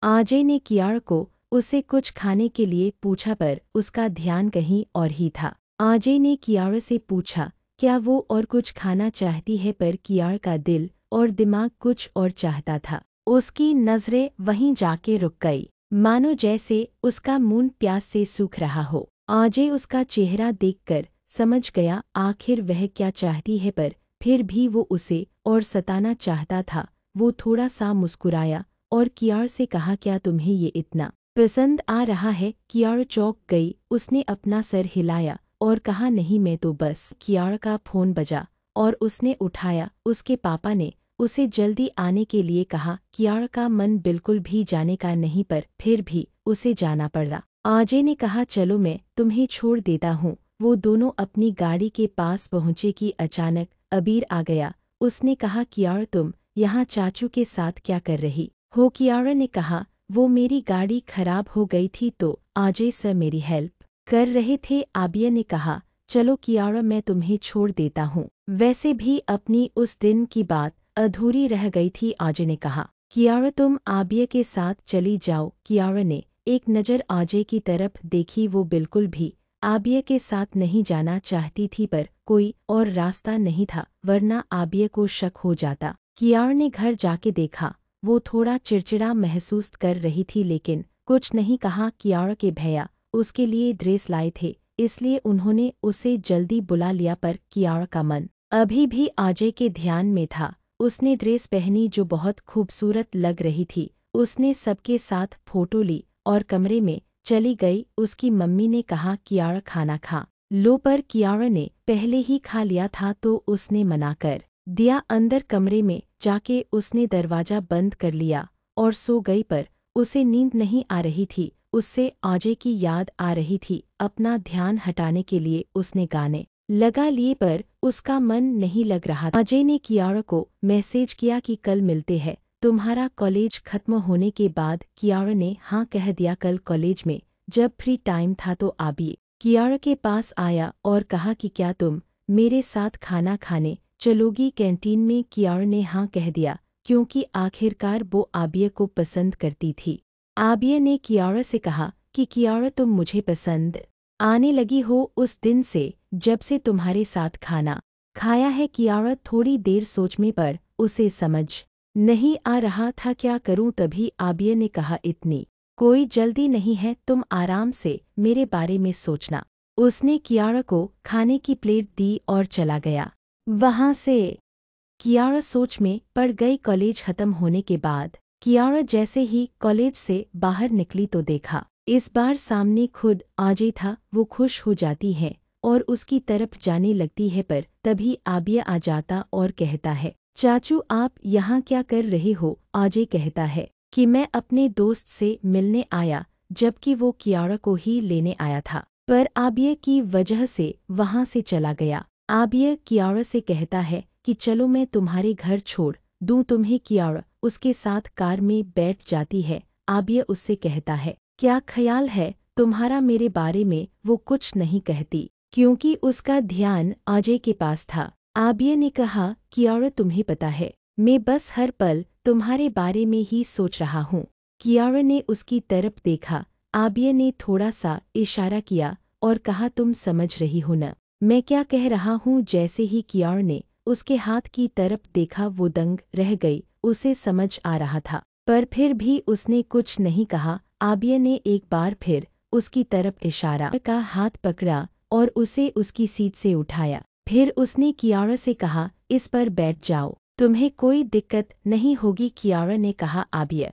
अजय ने कियारा को उससे कुछ खाने के लिए पूछा पर उसका ध्यान कहीं और ही था। अजय ने कियारा से पूछा क्या वो और कुछ खाना चाहती है, पर कियारा का दिल और दिमाग कुछ और चाहता था। उसकी नज़रें वहीं जाके रुक गई, मानो जैसे उसका मुंह प्यास से सूख रहा हो। अजय उसका चेहरा देखकर समझ गया आखिर वह क्या चाहती है, पर फिर भी वो उसे और सताना चाहता था। वो थोड़ा सा मुस्कुराया और कियारा से कहा क्या तुम्हें ये इतना पसंद आ रहा है? कियारा चौंक गई, उसने अपना सर हिलाया और कहा नहीं मैं तो बस। कियारा का फ़ोन बजा और उसने उठाया। उसके पापा ने उसे जल्दी आने के लिए कहा। कियारा का मन बिल्कुल भी जाने का नहीं, पर फिर भी उसे जाना पड़ा। अजय ने कहा चलो मैं तुम्हें छोड़ देता हूँ। वो दोनों अपनी गाड़ी के पास पहुँचे कि अचानक अबीर आ गया। उसने कहा कियारा तुम यहाँ चाचू के साथ क्या कर रही हो? कियारा ने कहा वो मेरी गाड़ी खराब हो गई थी तो अजय सर मेरी हेल्प कर रहे थे। आबिया ने कहा चलो कियारा मैं तुम्हें छोड़ देता हूँ। वैसे भी अपनी उस दिन की बात अधूरी रह गई थी। अजय ने कहा कियारा तुम आबिया के साथ चली जाओ। कियारा ने एक नज़र अजय की तरफ देखी। वो बिल्कुल भी आबिया के साथ नहीं जाना चाहती थी, पर कोई और रास्ता नहीं था, वरना आबिया को शक हो जाता। कियारा ने घर जाके देखा, वो थोड़ा चिड़चिड़ा महसूस कर रही थी, लेकिन कुछ नहीं कहा। कियारा के भैया उसके लिए ड्रेस लाए थे, इसलिए उन्होंने उसे जल्दी बुला लिया, पर कियारा का मन अभी भी अजय के ध्यान में था। उसने ड्रेस पहनी जो बहुत खूबसूरत लग रही थी। उसने सबके साथ फोटो ली और कमरे में चली गई। उसकी मम्मी ने कहा कियारा खाना खा लो, पर कियारा ने पहले ही खा लिया था तो उसने मना कर दिया। अंदर कमरे में जाके उसने दरवाज़ा बंद कर लिया और सो गई, पर उसे नींद नहीं आ रही थी। उससे अजय की याद आ रही थी। अपना ध्यान हटाने के लिए उसने गाने लगा लिए, पर उसका मन नहीं लग रहा। अजय ने कियारा को मैसेज किया कि कल मिलते हैं तुम्हारा कॉलेज खत्म होने के बाद। कियारा ने हाँ कह दिया। कल कॉलेज में जब फ्री टाइम था तो आबिया कियारा के पास आया और कहा कि क्या तुम मेरे साथ खाना खाने चलोगी कैंटीन में? कियारा ने हाँ कह दिया, क्योंकि आखिरकार वो आबिया को पसंद करती थी। आबिया ने कियारा से कहा कि कियारा तुम मुझे पसंद आने लगी हो उस दिन से जब से तुम्हारे साथ खाना खाया है। कियारा थोड़ी देर सोच में, पर उसे समझ नहीं आ रहा था क्या करूं। तभी आबिया ने कहा इतनी कोई जल्दी नहीं है, तुम आराम से मेरे बारे में सोचना। उसने कियारा को खाने की प्लेट दी और चला गया। वहाँ से कियारा सोच में पड़ गई। कॉलेज खत्म होने के बाद कियारा जैसे ही कॉलेज से बाहर निकली तो देखा इस बार सामने खुद अजय था। वो खुश हो जाती है और उसकी तरफ जाने लगती है, पर तभी आबिया आ जाता और कहता है चाचू आप यहाँ क्या कर रहे हो? अजय कहता है कि मैं अपने दोस्त से मिलने आया, जबकि वो कियारा को ही लेने आया था, पर आबिया की वजह से वहाँ से चला गया। आबिया कियारा से कहता है कि चलो मैं तुम्हारे घर छोड़ दूँ तुम्हें। कियारा उसके साथ कार में बैठ जाती है। आबिया उससे कहता है क्या ख्याल है तुम्हारा मेरे बारे में? वो कुछ नहीं कहती, क्योंकि उसका ध्यान अजय के पास था। आबिया ने कहा कियारा तुम्हें पता है मैं बस हर पल तुम्हारे बारे में ही सोच रहा हूँ। कियारा ने उसकी तरफ देखा। आबिया ने थोड़ा सा इशारा किया और कहा तुम समझ रही हो न मैं क्या कह रहा हूँ? जैसे ही कियारा ने उसके हाथ की तरफ देखा वो दंग रह गई। उसे समझ आ रहा था, पर फिर भी उसने कुछ नहीं कहा। आबिया ने एक बार फिर उसकी तरफ इशारा का हाथ पकड़ा और उसे उसकी सीट से उठाया। फिर उसने कियारा से कहा इस पर बैठ जाओ, तुम्हें कोई दिक्कत नहीं होगी। कियारा ने कहा आबिया